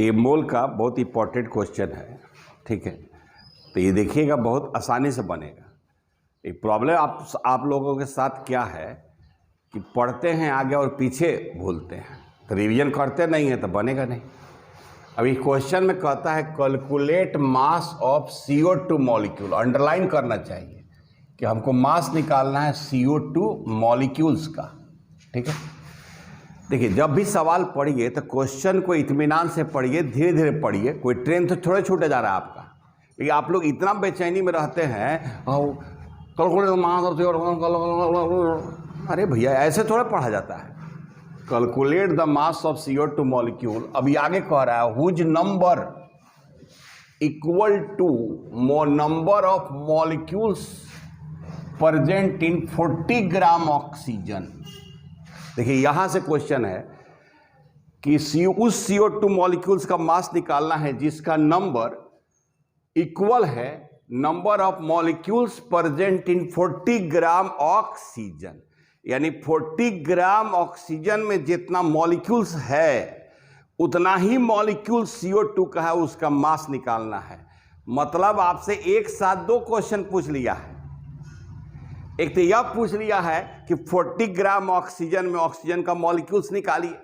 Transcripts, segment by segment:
तो ये मोल का बहुत इंपॉर्टेंट क्वेश्चन है, ठीक है। तो ये देखिएगा बहुत आसानी से बनेगा। एक प्रॉब्लम आप लोगों के साथ क्या है कि पढ़ते हैं आगे और पीछे भूलते हैं, तो रिवीजन करते नहीं हैं तो बनेगा नहीं। अभी क्वेश्चन में कहता है calculate mass of CO2 molecule. Underline करना चाहिए कि हमको मास निकालना है CO2 मॉलिक्यूल्स का, ठीक है। देखिए जब भी सवाल पढ़िए तो क्वेश्चन को इत्मीनान से पढ़िए, धीरे धीरे पढ़िए। कोई ट्रेन तो थोड़े छूटे जा रहा है आपका, लेकिन आप लोग इतना बेचैनी में रहते हैं। अरे भैया ऐसे थोड़ा पढ़ा जाता है। Calculate the mass of CO2 molecule. अभी आगे कह रहा है whose number equal to number of molecules present in 40 gram oxygen. देखिए यहां से क्वेश्चन है कि उस CO2 मॉलिक्यूल्स का मास निकालना है जिसका नंबर इक्वल है number of molecules present in 40 gram oxygen. यानी 40 ग्राम ऑक्सीजन में जितना मॉलिक्यूल्स है उतना ही मॉलिक्यूल CO2 का है, उसका मास निकालना है। मतलब आपसे एक साथ दो क्वेश्चन पूछ लिया है। एक तो यह पूछ लिया है कि 40 ग्राम ऑक्सीजन में ऑक्सीजन का मॉलिक्यूल्स निकालिए,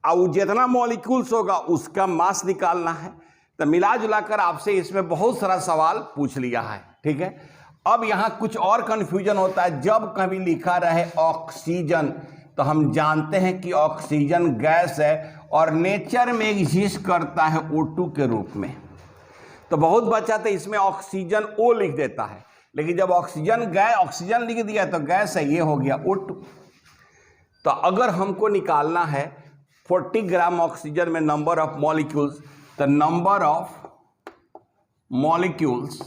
और जितना मॉलिक्यूल्स होगा उसका मास निकालना है। तो मिला जुलाकर आपसे इसमें बहुत सारा सवाल पूछ लिया है, ठीक है। अब यहां कुछ और कंफ्यूजन होता है। जब कभी लिखा रहे ऑक्सीजन तो हम जानते हैं कि ऑक्सीजन गैस है और नेचर में एग्जिस्ट करता है O2 के रूप में। तो बहुत बच्चा तो इसमें ऑक्सीजन O लिख देता है, लेकिन जब ऑक्सीजन लिख दिया तो गैस है, ये हो गया O2। तो अगर हमको निकालना है 40 ग्राम ऑक्सीजन में नंबर ऑफ मॉलिक्यूल्स, तो number of molecules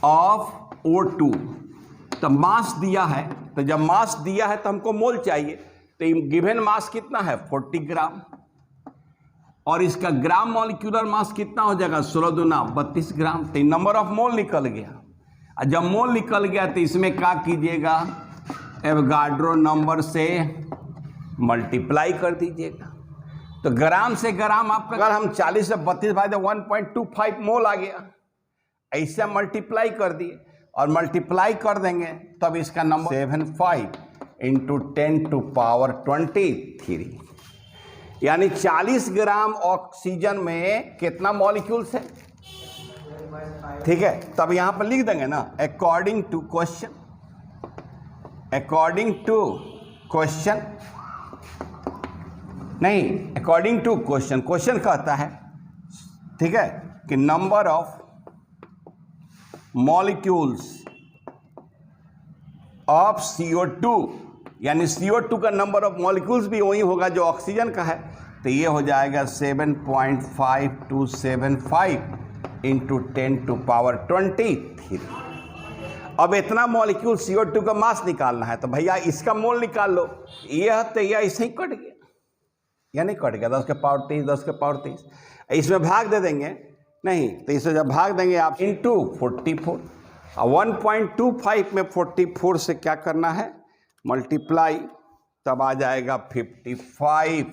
of O2, तो मास दिया है। तो जब मास दिया है तो हमको मोल चाहिए। तो गिवन मास कितना है 40 ग्राम, और इसका ग्राम मॉलिक्यूलर मास कितना हो जाएगा 16 दूना 32 ग्राम। तो नंबर ऑफ मोल निकल गया। और जब मोल निकल गया तो इसमें क्या कीजिएगा, एवोगाड्रो नंबर से मल्टीप्लाई कर दीजिएगा। तो ग्राम से ग्राम आपका, अगर हम 40 से 32 भाई तो 1.25 मोल आ गया। ऐसे मल्टीप्लाई कर दिए और मल्टीप्लाई कर देंगे तब इसका नंबर 75 × 10⁻23, यानी 40 ग्राम ऑक्सीजन में कितना मॉलिक्यूल्स है, ठीक है। तब यहां पर लिख देंगे ना अकॉर्डिंग टू क्वेश्चन, नहीं अकॉर्डिंग टू क्वेश्चन कहता है, ठीक है, कि number of molecules of CO2, यानी CO2 का नंबर ऑफ मॉलिक्यूल्स भी वही होगा जो ऑक्सीजन का है। तो ये हो जाएगा 7.5275 × 10⁻23। अब इतना मॉलिक्यूल CO2 का मास निकालना है, तो भैया इसका मोल निकाल लो। यह तो यह ऐसे ही कट गया, या नहीं कट गया 10 के पावर 23, 10 के पावर 23। इसमें भाग दे देंगे, नहीं तो इसे जब भाग देंगे आप इंटू 44, 1.25 में 44 से क्या करना है मल्टीप्लाई, तब आ जाएगा 55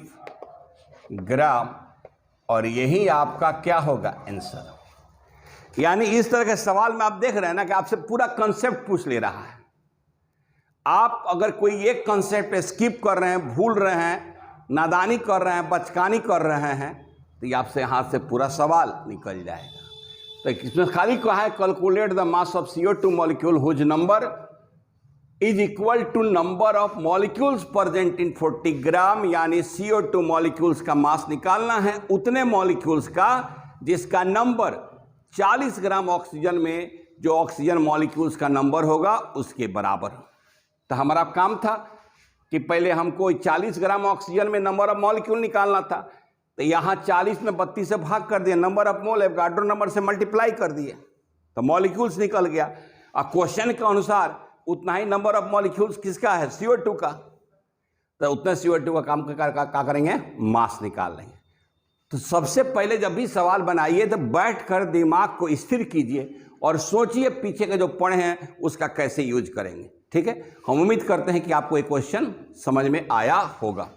ग्राम, और यही आपका क्या होगा आंसर। यानी इस तरह के सवाल में आप देख रहे हैं ना कि आपसे पूरा कंसेप्ट पूछ ले रहा है। आप अगर कोई एक कंसेप्ट स्किप कर रहे हैं, भूल रहे हैं, नादानी कर रहे हैं, बचकानी कर रहे हैं, तो ये आपसे हाथ से पूरा सवाल निकल जाएगा। तो इसमें खाली कहा है calculate the mass of CO2 molecule whose number is equal to number of molecules present in 40 gram, यानी CO2 मॉलिक्यूल्स का मास निकालना है उतने मॉलिक्यूल्स का जिसका नंबर 40 ग्राम ऑक्सीजन में जो ऑक्सीजन मॉलिक्यूल्स का नंबर होगा उसके बराबर। तो हमारा काम था कि पहले हमको 40 ग्राम ऑक्सीजन में नंबर ऑफ मॉलिक्यूल निकालना था। तो यहाँ 40 में 32 से भाग कर दिया, number of mole Avogadro number से मल्टीप्लाई कर दिए तो मॉलिक्यूल्स निकल गया। और क्वेश्चन के अनुसार उतना ही नंबर ऑफ मॉलिक्यूल्स किसका है CO2 का, तो उतना CO2 का काम क्या करेंगे मास निकाल लेंगे। तो सबसे पहले जब भी सवाल बनाइए तो बैठ कर दिमाग को स्थिर कीजिए और सोचिए पीछे के जो पढ़े हैं उसका कैसे यूज करेंगे। ठीक है, हम उम्मीद करते हैं कि आपको ये क्वेश्चन समझ में आया होगा।